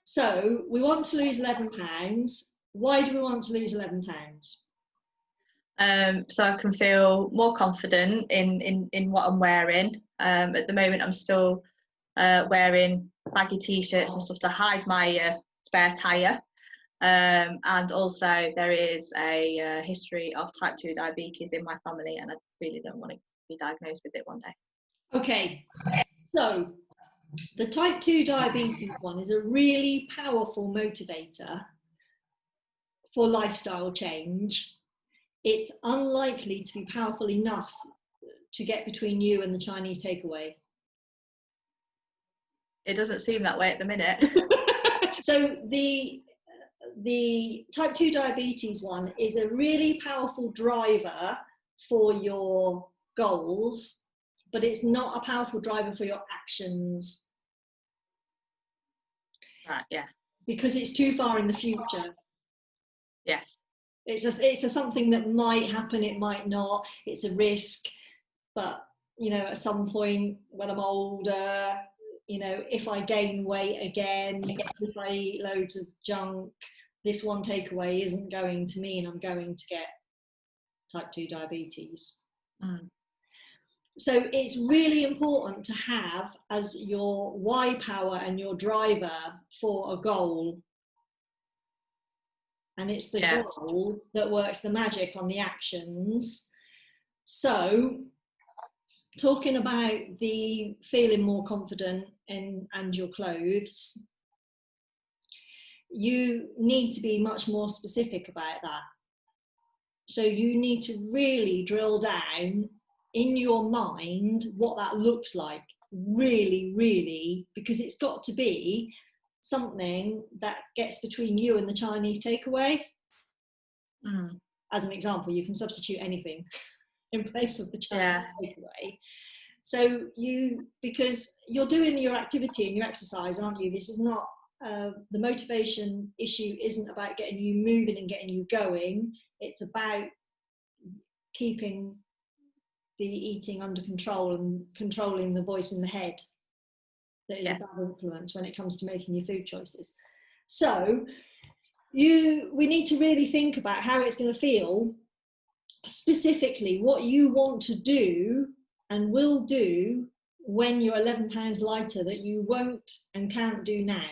So we want to lose 11 pounds. Why do we want to lose 11 pounds? So I can feel more confident in what I'm wearing. At the moment, I'm still wearing baggy t-shirts and stuff to hide my spare tyre. And also there is a history of type 2 diabetes in my family, and I really don't want to be diagnosed with it one day. Okay, so the type 2 diabetes one is a really powerful motivator for lifestyle change. It's unlikely to be powerful enough to get between you and the Chinese takeaway. It doesn't seem that way at the minute. So the type 2 diabetes one is a really powerful driver for your goals, but it's not a powerful driver for your actions. Right, yeah. Because it's too far in the future. Yes. It's a something that might happen, it might not, it's a risk, but you know, at some point when I'm older, you know, if I gain weight again, if I eat loads of junk, this one takeaway isn't going to mean I'm going to get type 2 diabetes. So it's really important to have as your why power and your driver for a goal. And it's the goal that works the magic on the actions. So talking about the feeling more confident and your clothes, you need to be much more specific about that. So you need to really drill down in your mind what that looks like, really, really, because it's got to be something that gets between you and the Chinese takeaway. As an example, you can substitute anything in place of the Chinese takeaway. So because you're doing your activity and your exercise, aren't you? This is not, the motivation issue isn't about getting you moving and getting you going. It's about keeping the eating under control and controlling the voice in the head that is a bad influence when it comes to making your food choices. So we need to really think about how it's going to feel, specifically what you want to do and will do when you're 11 pounds lighter that you won't and can't do now.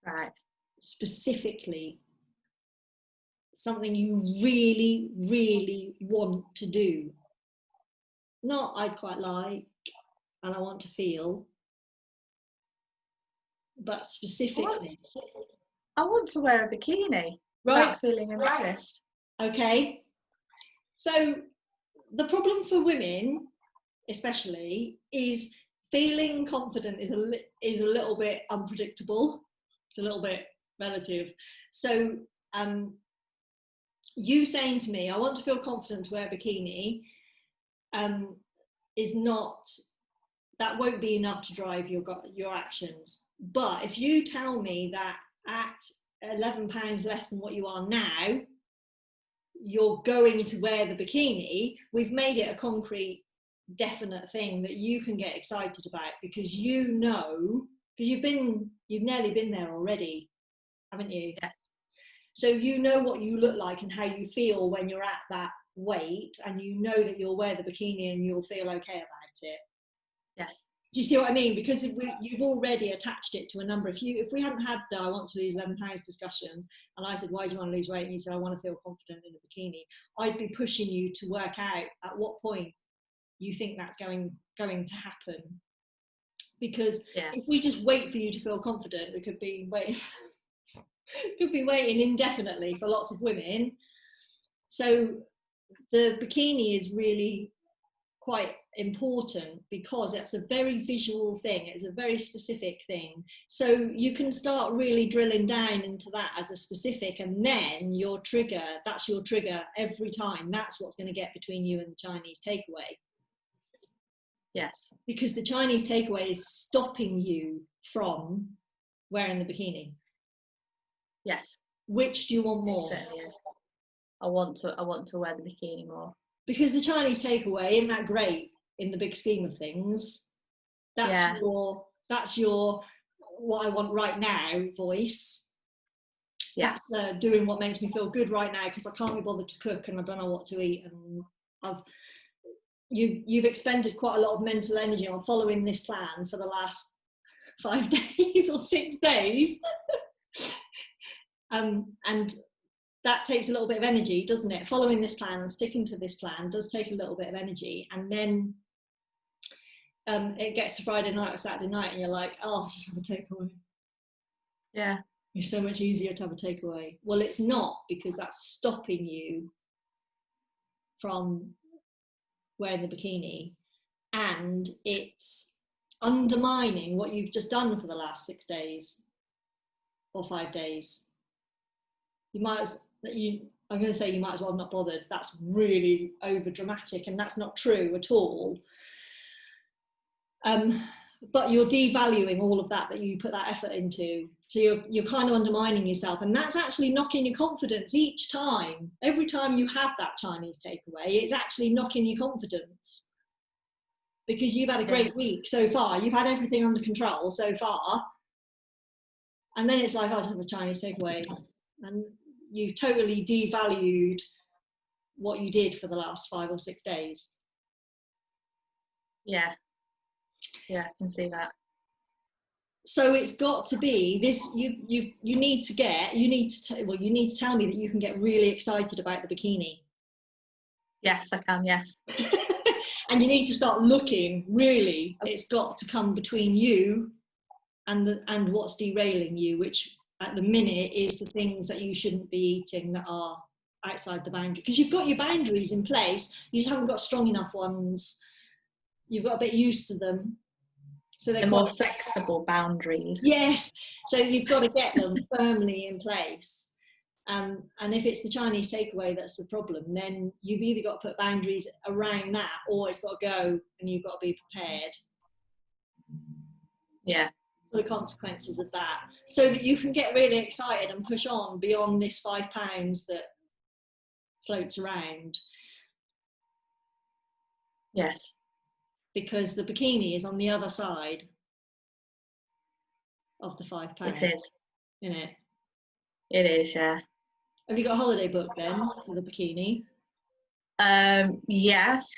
Right. Specifically, something you really, really want to do. Not I'd quite like and I want to feel, but specifically. I want to wear a bikini without feeling embarrassed. Okay. So the problem for women, especially, is feeling confident is a little bit unpredictable. It's a little bit relative. So you saying to me, I want to feel confident to wear a bikini, is not, that won't be enough to drive your actions. But if you tell me that at 11 pounds less than what you are now, you're going to wear the bikini, we've made it a concrete, definite thing that you can get excited about, because you know, because you've nearly been there already, haven't you? Yes. So you know what you look like and how you feel when you're at that weight, and you know that you'll wear the bikini and you'll feel okay about it. Yes. Do you see what I mean? Because you've already attached it to a number. If we hadn't had the I want to lose 11 pounds discussion, and I said, why do you want to lose weight? And you said, I want to feel confident in the bikini, I'd be pushing you to work out at what point you think that's going to happen. Because if we just wait for you to feel confident, we could be waiting indefinitely for lots of women. So the bikini is really quite important because it's a very visual thing, it's a very specific thing. So you can start really drilling down into that as a specific, and then that's your trigger every time. That's what's going to get between you and the Chinese takeaway. Yes. Because the Chinese takeaway is stopping you from wearing the bikini. Yes. Which do you want more? It certainly is. I want to wear the bikini more. Because the Chinese takeaway isn't that great in the big scheme of things. That's your what I want right now voice. Yeah. That's doing what makes me feel good right now because I can't be bothered to cook and I don't know what to eat, and you've expended quite a lot of mental energy on following this plan for the last 5 days or 6 days. And that takes a little bit of energy, doesn't it? Following this plan and sticking to this plan does take a little bit of energy, and then it gets to Friday night or Saturday night and you're like, oh, just have a takeaway. Yeah. It's so much easier to have a takeaway. Well, it's not, because that's stopping you from wearing the bikini, and it's undermining what you've just done for the last 6 days or 5 days. I'm going to say you might as well have not bothered. That's really over dramatic, and that's not true at all. But you're devaluing all of that you put that effort into. So you're kind of undermining yourself, and that's actually knocking your confidence each time. Every time you have that Chinese takeaway, it's actually knocking your confidence, because you've had a great week so far. You've had everything under control so far, and then it's like, I'll have a Chinese takeaway, and you've totally devalued what you did for the last 5 or 6 days. Yeah, I can see that. So it's got to be this. You need to tell me that you can get really excited about the bikini. Yes, I can. Yes. And you need to start looking. Really, it's got to come between you and what's derailing you, which at the minute is the things that you shouldn't be eating that are outside the boundary. Because you've got your boundaries in place, you just haven't got strong enough ones. You've got a bit used to them. So they're more flexible boundaries. Yes, so you've got to get them firmly in place. And if it's the Chinese takeaway that's the problem, then you've either got to put boundaries around that, or it's got to go, and you've got to be prepared. Yeah. For the consequences of that, so that you can get really excited and push on beyond this 5 pounds that floats around. Yes. Because the bikini is on the other side of the 5 pounds. It is. Isn't it? It is, yeah. Have you got a holiday booked then for the bikini? Yes.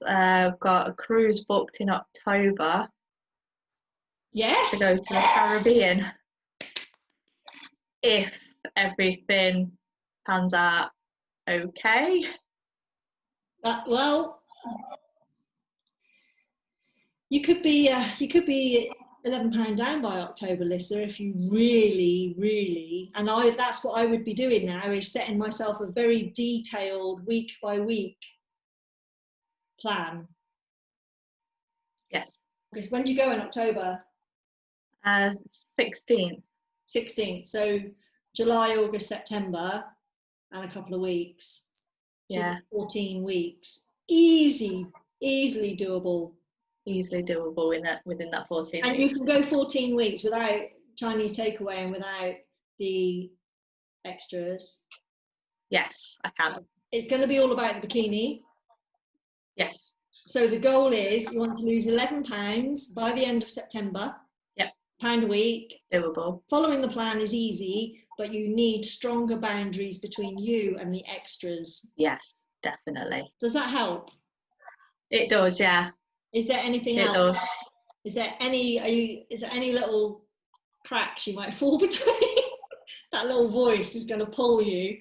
I've got a cruise booked in October. Yes. To go to the Caribbean. If everything pans out okay. Well, you could be £11 down by October, Lissa, if you really, and that's what I would be doing now, is setting myself a very detailed week by week plan. Yes. Because when do you go in October? 16th. 16th. So July, August, September, and a couple of weeks. So yeah. 14 weeks. Easily doable. Easily doable within that 14 and weeks. You can go 14 weeks without Chinese takeaway and without the extras. Yes, I can. It's going to be all about the bikini. Yes. So the goal is you want to lose £11 by the end of September. Yep. £1 a week. Doable. Following the plan is easy, but you need stronger boundaries between you and the extras. Yes, definitely. Does that help? It does, yeah. Is there anything else? Does. Is there any little cracks you might fall between? That little voice is going to pull you.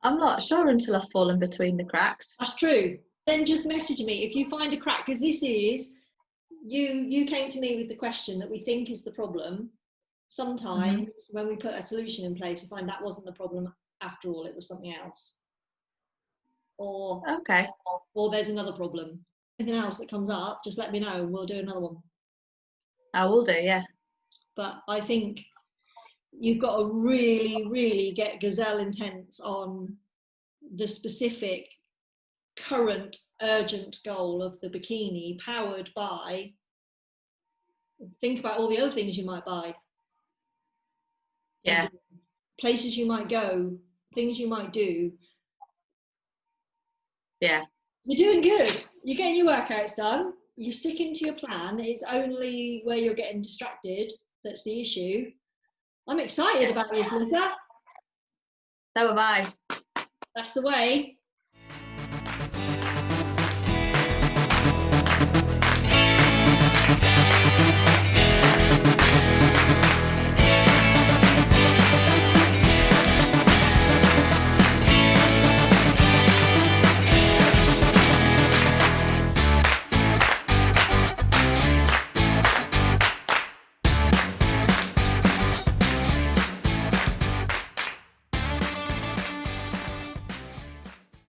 I'm not sure until I've fallen between the cracks. That's true. Then just message me if you find a crack, because this is, you came to me with the question that we think is the problem. Sometimes when we put a solution in place, we find that wasn't the problem after all, it was something else. Or there's another problem. Anything else that comes up, just let me know and we'll do another one. I will do, yeah. But I think you've got to really get gazelle intense on the specific current urgent goal of the bikini, powered by, think about all the other things you might buy. Yeah. Places you might go, things you might do. Yeah. You're doing good. You're getting your workouts done. you're sticking to your plan. It's only where you're getting distracted that's the issue. I'm excited about this, Lissa. So am I. That's the way.